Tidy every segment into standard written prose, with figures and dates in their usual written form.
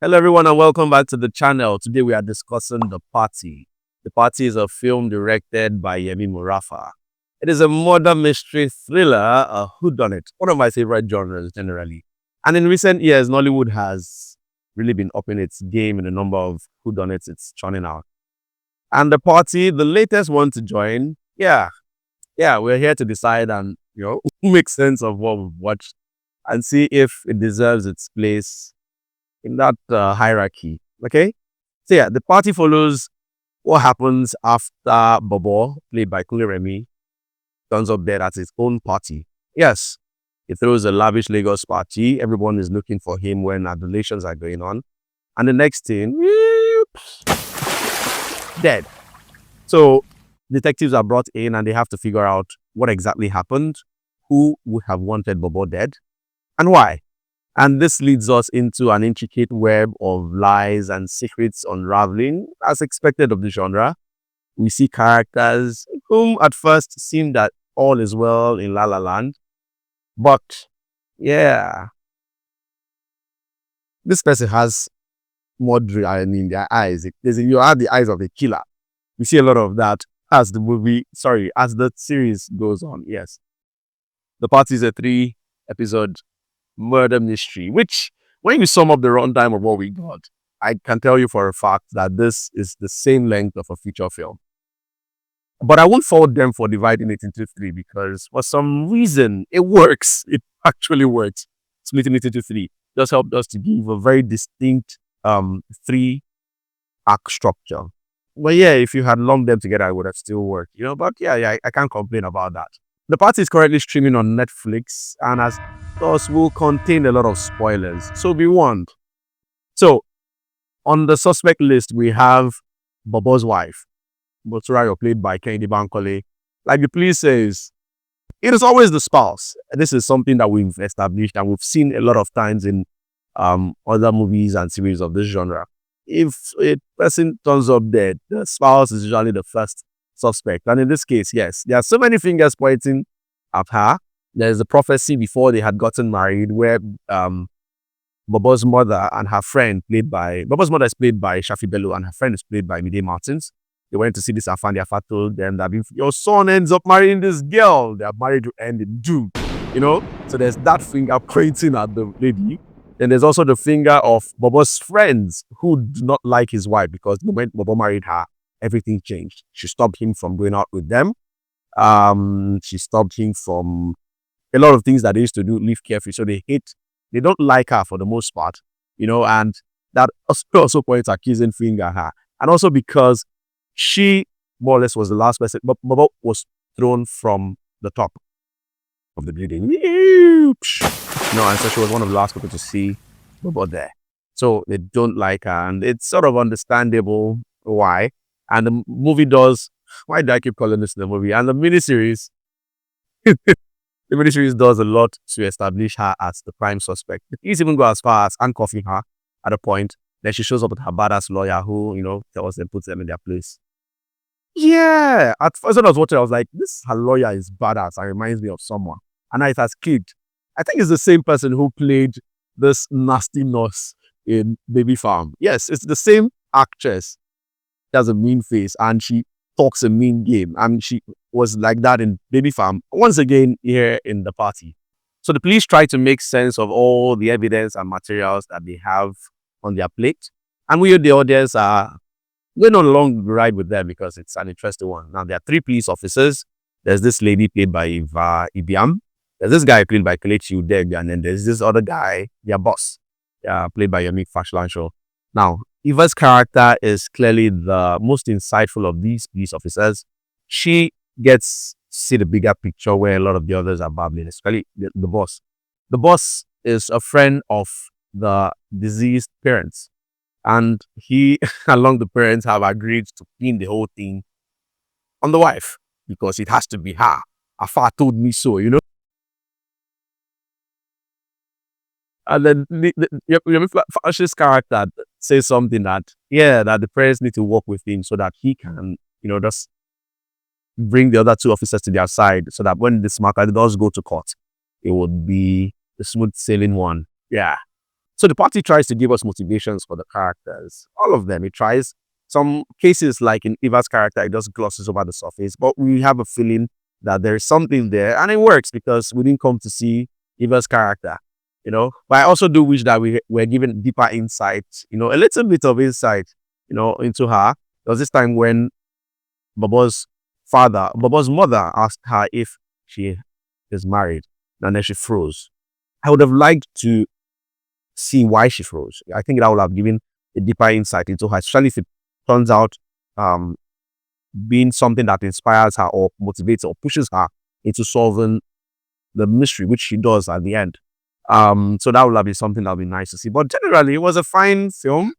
Hello, everyone, and welcome back to the channel. Today, we are discussing The Party. The Party is a film directed by Yemi Morafa. It is a murder mystery thriller, a whodunit, one of my favorite genres generally. And in recent years, Nollywood has really been upping its game in the number of whodunits it's churning out. And The Party, the latest one to join, we're here to decide and make sense of what we've watched and see if it deserves its place in that hierarchy. Okay. So the party follows what happens after Bobo, played by 𝐂𝐨𝐧𝐯, turns up dead at his own party. Yes, he throws a lavish Lagos party. Everyone is looking for him when adulations are going on. And the next thing, dead. So detectives are brought in and they have to figure out what exactly happened, who would have wanted Bobo dead, and why. And this leads us into an intricate web of lies and secrets unraveling, as expected of the genre. We see characters whom at first seem that all is well in La La Land. But, this person has murder in their eyes. You have the eyes of the killer. We see a lot of that as the series goes on. Yes. The Party is a 3-episode murder mystery, which when you sum up the runtime of what we got, I can tell you for a fact that this is the same length of a feature film. But I won't fault them for dividing it into 3 because for some reason it works. It actually works. Splitting it into 3 just helped us to give a very distinct 3-act structure. But if you had lumped them together, it would have still worked, But I can't complain about that. The Party is currently streaming on Netflix and as thus will contain a lot of spoilers, so be warned. So, on the suspect list, we have Bobo's wife, Morafa, played by 𝐂𝐨𝐧𝐶𝐞𝐫𝐬𝐚𝐭𝐢𝐨𝐧. Like the police says, it is always the spouse. This is something that we've established and we've seen a lot of times in other movies and series of this genre. If a person turns up dead, the spouse is usually the first suspect. And in this case, yes, there are so many fingers pointing at her. There's a prophecy before they had gotten married where Bobo's mother and her friend Bobo's mother is played by Shafi Bello and her friend is played by Mide Martins. They went to see this Afan. The Afa told them that if your son ends up marrying this girl, their marriage will end in doom. So there's that finger pointing at the lady. Then there's also the finger of Bobo's friends who do not like his wife because the moment Bobo married her, everything changed. She stopped him from going out with them. She stopped him from a lot of things that they used to do, live carefree. So they don't like her for the most part, and that also points accusing finger at her. And also because she more or less was the last person, but Bobo was thrown from the top of the building. And so she was one of the last people to see Bobo there. So they don't like her, and it's sort of understandable why. And the movie does, why do I keep calling this the movie? And the miniseries, does a lot to establish her as the prime suspect. It even go as far as handcuffing her at a point. Then she shows up with her badass lawyer who, tells them, puts them in their place. Yeah. At first when I was watching, I was like, her lawyer is badass and reminds me of someone. And now it has clicked. I think it's the same person who played this nasty nurse in Baby Farm. Yes, it's the same actress. She has a mean face and she talks a mean game. And she was like that in Baby Farm, once again here in The Party. So the police try to make sense of all the evidence and materials that they have on their plate. And we, the audience, are going on a long ride with them because it's an interesting one. Now, there are 3 police officers. There's this lady played by 𝐉𝐨𝐬𝐳. There's this guy played by 𝐂𝐨𝐴 𝐍𝐞𝐫𝐬𝐚. And then there's this other guy, their boss, played by Yemi Morafa-directed. Now, 𝐉𝐴's character is clearly the most insightful of these police officers. She gets to see the bigger picture where a lot of the others are babbling, especially the boss. The boss is a friend of the deceased parents. And he, along the parents, have agreed to pin the whole thing on the wife because it has to be her. Afa told me so, And then Yemi Morafa's character says something that the parents need to work with him so that he can, just bring the other 2 officers to their side so that when this matter does go to court, it would be the smooth sailing one. Yeah. So the party tries to give us motivations for the characters. All of them. It tries. Some cases, like in Eva's character, it just glosses over the surface, but we have a feeling that there's something there, and it works because we didn't come to see Eva's character, But I also do wish that we were given deeper insight, a little bit of insight, into her. There was this time when Bobo's mother asked her if she is married, and then she froze. I would have liked to see why she froze. I think that would have given a deeper insight into her, especially if it turns out being something that inspires her or motivates or pushes her into solving the mystery, which she does at the end. So that would have been something that would be nice to see. But generally, it was a fine film.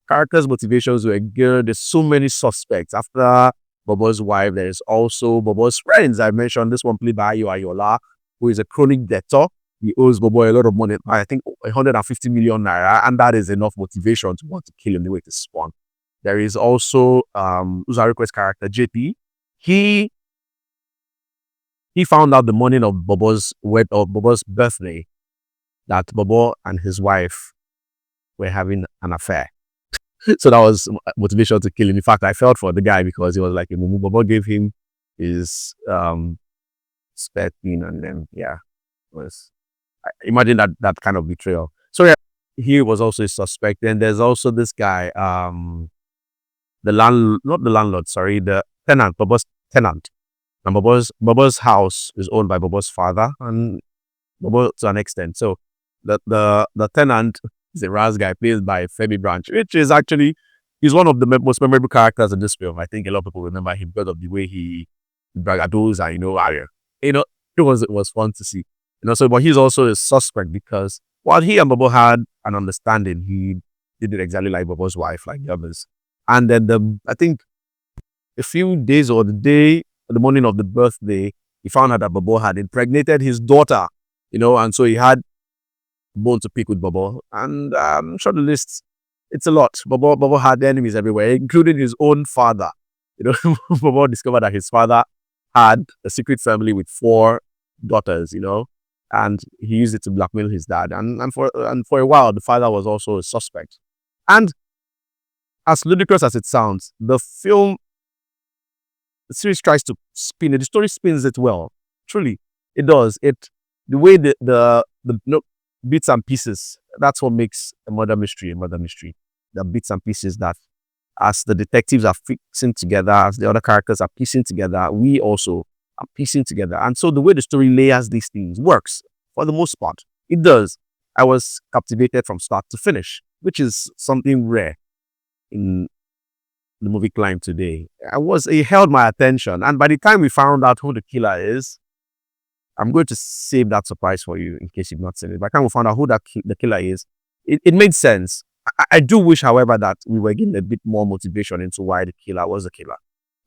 Characters' motivations were good. There's so many suspects. After Bobo's wife, there's also Bobo's friends. I mentioned this one played by Ayo Ayola, who is a chronic debtor. He owes Bobo a lot of money, I think 150 million naira, and that is enough motivation to want to kill him the way it is spun. There is also 𝐬𝐬𝐧 character, JP. He found out the morning of Bobo's birthday that Bobo and his wife were having an affair. So that was motivation to kill him. In fact, I felt for the guy because he was like, Bobo gave him his spare thing, and then imagine that kind of betrayal. So yeah, he was also a suspect. And there's also this guy, the tenant, Bobo's tenant. And Bobo's house is owned by Bobo's father and Bobo to an extent. So the tenant is a Raz guy played by Femi Branch, which is actually, he's one of the most memorable characters in this film. I think a lot of people remember him because of the way he bragados and it was fun to see. But he's also a suspect because while he and Bobo had an understanding, he did it exactly like Bobo's wife, like the others. And then I think a few days or the morning of the birthday, he found out that Bobo had impregnated his daughter, and so he had bone to pick with Bobo. And I'm sure the list, it's a lot. Bobo had enemies everywhere, including his own father. Bobo discovered that his father had a secret family with 4 daughters, and he used it to blackmail his dad. And for a while, the father was also a suspect. And as ludicrous as it sounds, the series tries to spin it. The story spins it well. Truly, it does. The way the bits and pieces, that's what makes a murder mystery a murder mystery. The bits and pieces that, as the detectives are fixing together, as the other characters are piecing together, we also are piecing together. And so the way the story layers these things works for the most part. It does. I was captivated from start to finish, which is something rare in the movie 𝐬𝐴𝐚𝐿 today. It held my attention. And by the time we found out who the killer is, I'm going to save that surprise for you in case you've not seen it. By the time we found out who the killer is, it made sense. I do wish, however, that we were getting a bit more motivation into why the killer was the killer.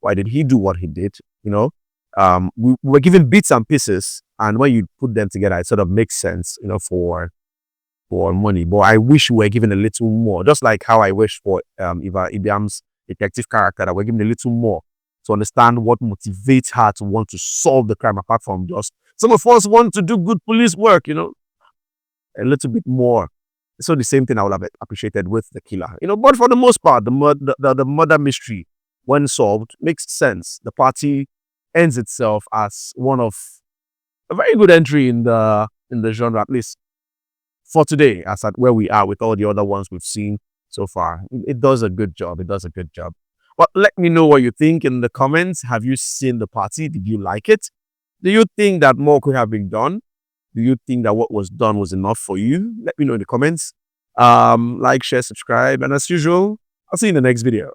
Why did he do what he did? We were given bits and pieces, and when you put them together, it sort of makes sense, for money. But I wish we were given a little more, just like how I wish for 𝐸𝐵𝐴𝐚's detective character, that we're given a little more to understand what motivates her to want to solve the crime, apart from just some of us want to do good police work, a little bit more. So the same thing I would have appreciated with the killer, but for the most part, the murder mystery, when solved, makes sense. The party ends itself as one of a very good entry in the genre, at least for today, as at where we are with all the other ones we've seen so far. It does a good job. It does a good job. But let me know what you think in the comments. Have you seen the party? Did you like it? Do you think that more could have been done? Do you think that what was done was enough for you? Let me know in the comments. Like, share, subscribe, and as usual, I'll see you in the next video.